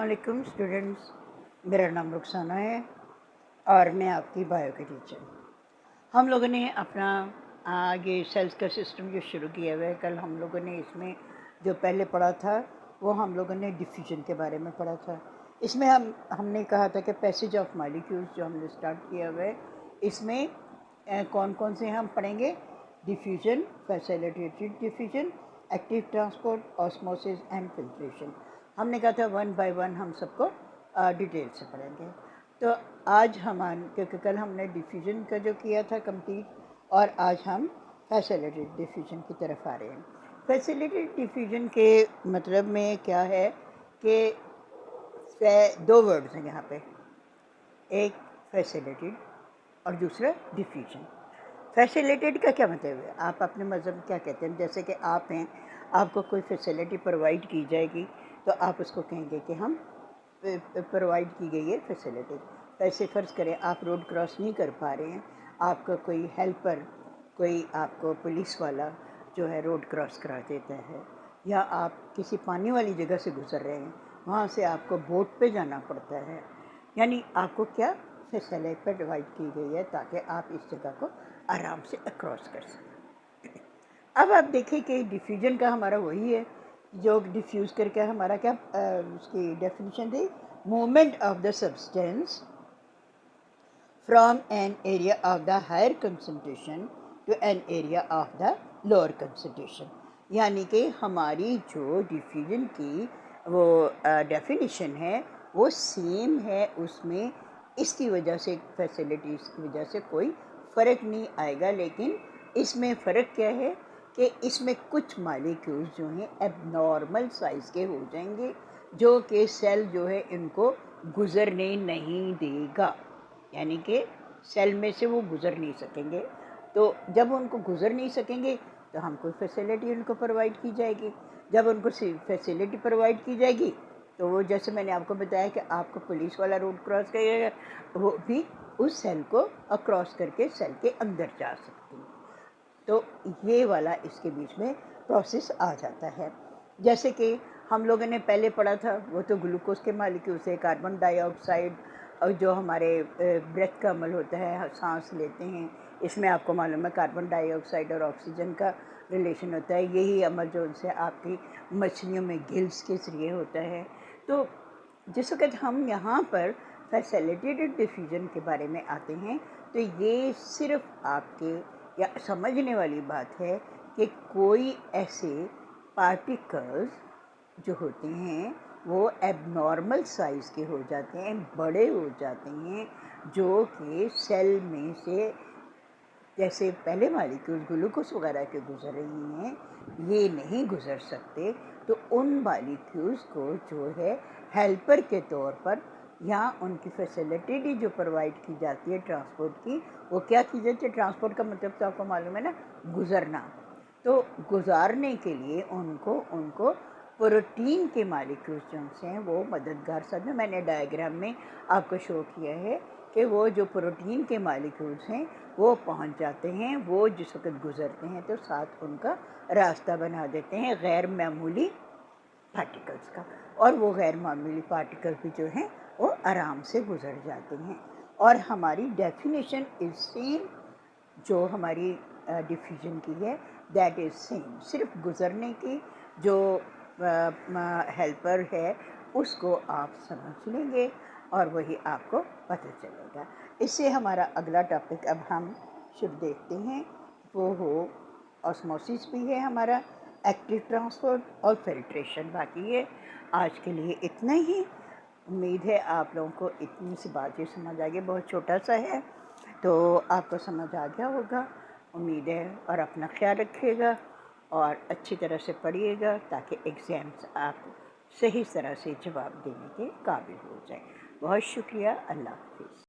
वालेकुम स्टूडेंट्स, मेरा नाम रुखसाना है और मैं आपकी बायो की टीचर। हम लोगों ने अपना ये सेल्स का सिस्टम जो शुरू किया हुआ है, कल हम लोगों ने इसमें जो पहले पढ़ा था वो हम लोगों ने डिफ्यूजन के बारे में पढ़ा था। इसमें हमने कहा था कि पैसेज ऑफ मॉलिक्यूल्स जो हमने स्टार्ट किया हुआ है, इसमें कौन कौन से हम पढ़ेंगे? Diffusion, facilitated diffusion, active transport, osmosis and filtration. हमने कहा था वन बाय वन हम सबको डिटेल से पढ़ेंगे। तो आज क्योंकि कल हमने डिफ्यूजन का जो किया था कंप्लीट, और आज हम फैसिलिटेटेड डिफ्यूजन की तरफ आ रहे हैं। फैसिलिटेटेड डिफ्यूजन के मतलब में क्या है कि दो वर्ड्स हैं यहाँ पे, एक फैसिलिटेटेड और दूसरा डिफ्यूजन। फैसिलिटेटेड का क्या मतलब है? आप अपने मज़हब में क्या कहते हैं? जैसे कि आप हैं, आपको कोई फैसिलिटी प्रोवाइड की जाएगी तो आप उसको कहेंगे कि हम प्रोवाइड की गई है फैसिलिटी। ऐसे फ़र्ज़ करें आप रोड क्रॉस नहीं कर पा रहे हैं, आपका कोई हेल्पर, कोई आपको पुलिस वाला जो है रोड क्रॉस करा देता है, या आप किसी पानी वाली जगह से गुज़र रहे हैं, वहाँ से आपको बोट पे जाना पड़ता है, यानी आपको क्या फैसिलिटी प्रोवाइड की गई है ताकि आप इस जगह को आराम से क्रॉस कर सकें। अब आप देखें कि डिफ्यूजन का हमारा वही है जो डिफ्यूज़ करके हमारा क्या उसकी डेफिनेशन दी, movement of the substance from an area of the higher concentration to an area of the lower concentration. यानी कि हमारी जो डिफ्यूजन की वो डेफिनेशन है वो सेम है उसमें, इसकी वजह से फैसिलिटीज़ की वजह से कोई फ़र्क नहीं आएगा। लेकिन इसमें फ़र्क क्या है कि इसमें कुछ मॉलिक्यूल्स जो हैं एबनॉर्मल साइज़ के हो जाएंगे, जो कि सेल जो है इनको गुज़रने नहीं देगा, यानी कि सेल में से वो गुज़र नहीं सकेंगे। तो जब उनको गुज़र नहीं सकेंगे तो हमको फैसिलिटी उनको प्रोवाइड की जाएगी। जब उनको फैसिलिटी प्रोवाइड की जाएगी तो वो, जैसे मैंने आपको बताया कि आपको पुलिस वाला रोड क्रॉस करेगा, वो भी उस सेल को क्रॉस करके सेल के अंदर जा सकते हैं। तो ये वाला इसके बीच में प्रोसेस आ जाता है। जैसे कि हम लोगों ने पहले पढ़ा था, वो तो ग्लूकोज के मालिक्यूल से कार्बन डाइऑक्साइड, और जो हमारे ब्रेथ का अमल होता है, सांस लेते हैं, इसमें आपको मालूम है कार्बन डाइऑक्साइड और ऑक्सीजन का रिलेशन होता है। यही अमल जो उनसे आपकी मछलियों में गिल्स के ज़रिए होता है। तो जिस वक्त हम यहाँ पर फैसिलिटेटेड डिफ्यूजन के बारे में आते हैं तो ये सिर्फ आपके या समझने वाली बात है कि कोई ऐसे पार्टिकल्स जो होते हैं वो एबनॉर्मल साइज़ के हो जाते हैं, बड़े हो जाते हैं, जो कि सेल में से जैसे पहले मॉलिक्यूल ग्लूकोज वगैरह के गुजर रही हैं, ये नहीं गुजर सकते। तो उन मॉलिक्यूल्स को जो है हेल्पर के तौर पर या उनकी फैसिलिटी जो प्रोवाइड की जाती है ट्रांसपोर्ट की, वो क्या की जाती है? ट्रांसपोर्ट का मतलब तो आपको मालूम है ना, गुजरना। तो गुजारने के लिए उनको प्रोटीन के मॉलिक्यूल्स जो हैं वो मददगार साथ में, मैंने डायग्राम में आपको शो किया है कि वो जो प्रोटीन के मॉलिक्यूल्स हैं वो पहुंच जाते हैं, वो जिस वक्त गुजरते हैं तो साथ उनका रास्ता बना देते हैं गैर मामूली पार्टिकल्स का, और वो गैर मामूली पार्टिकल्स भी जो हैं वो आराम से गुजर जाते हैं। और हमारी डेफिनेशन इज सेम जो हमारी डिफ्यूजन की है, दैट इज़ सेम। सिर्फ गुजरने की जो हेल्पर है उसको आप समझ लेंगे और वही आपको पता चलेगा। इससे हमारा अगला टॉपिक अब हम शुरू देखते हैं, वो हो ऑस्मोसिस भी है हमारा, एक्टिव ट्रांसपोर्ट और फिल्ट्रेशन बाकी है। आज के लिए इतना ही। उम्मीद है आप लोगों को इतनी सी बातें समझ आ गई, बहुत छोटा सा है तो आपको समझ आ गया होगा, उम्मीद है। और अपना ख्याल रखिएगा और अच्छी तरह से पढ़िएगा ताकि एग्ज़ाम्स आप सही तरह से जवाब देने के काबिल हो जाए। बहुत शुक्रिया। अल्लाह हाफ़िज़।